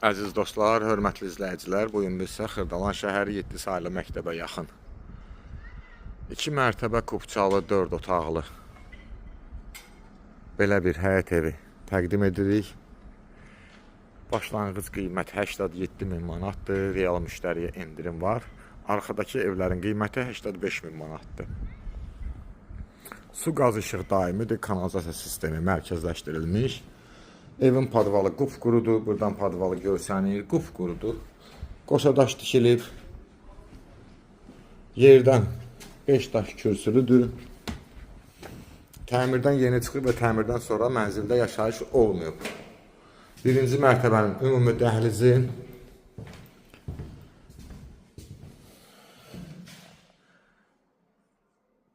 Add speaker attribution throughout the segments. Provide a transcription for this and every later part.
Speaker 1: Əziz dostlar, hörmətli izləyicilər, bu gün biz isə Xırdalan şəhəri 7 saylı məktəbə yaxın 2 mərtəbə kubçalı 4 otaqlı belə bir həyət evi təqdim edirik. Başlanğıc qiymət 87.000 manatdır, real müştəriyə endirim var. Arxadakı evlərin qiyməti 85.000 manatdır. Su, qaz, işıq daimidir, kanalizasiya sistemi mərkəzləşdirilmiş. Evin padvalı qupqurudur, buradan padvalı görsənir, qupqurudur. Qoşadaş tikilib, yerdən 5 daş kürsülüdür. Təmirdən yeni çıxıb və təmirdən sonra mənzildə yaşayış olmayıb. Birinci mərtəbənin ümumi dəhlizi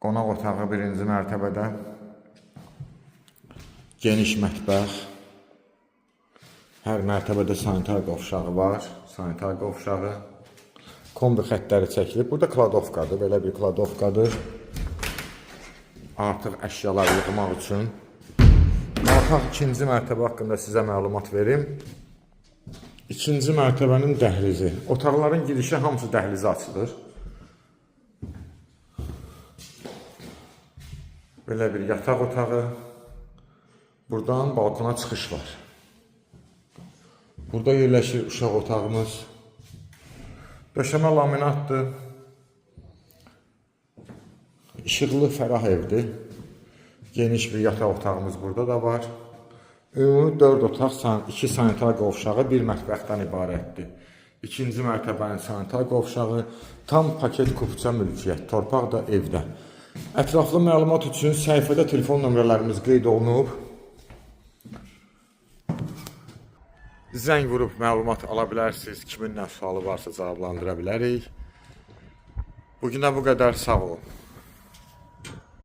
Speaker 1: qonaq otağı birinci mərtəbədə, geniş mətbəx, hər mərtəbədə sanitar qovşağı var, sanitar qovşağı, kombi xəttləri çəkilib. Burada kladovkadır, belə bir kladovkadır. Artıq əşyalar yığmaq üçün. Qalxaq ikinci mərtəbə haqqında sizə məlumat verim. İkinci mərtəbənin dəhlizi. Otaqların girişi hamısı dəhlizi açılır. Belə bir yataq otağı. Buradan balkona çıxış var. Burada yerləşir uşaq otağımız. Döşəmə laminatdır. İşıqlı, fərah evdir. Geniş bir yataq otağımız burada da var. Ümumi 4 otaq, 2 sanitar qovşağı, 1 mətbəxdən ibarətdir. İkinci mərtəbənin sanitar qovşağı, tam paket kubça mülkiyyət, torpaq da evdə. Ətraflı məlumat üçün səhifədə telefon nömrələrimiz qeyd olunub. Zəng vurub məlumat ala bilərsiniz. Kimin nə sualı varsa cavablandıra bilərik. Bugünə bu qədər, sağ olun.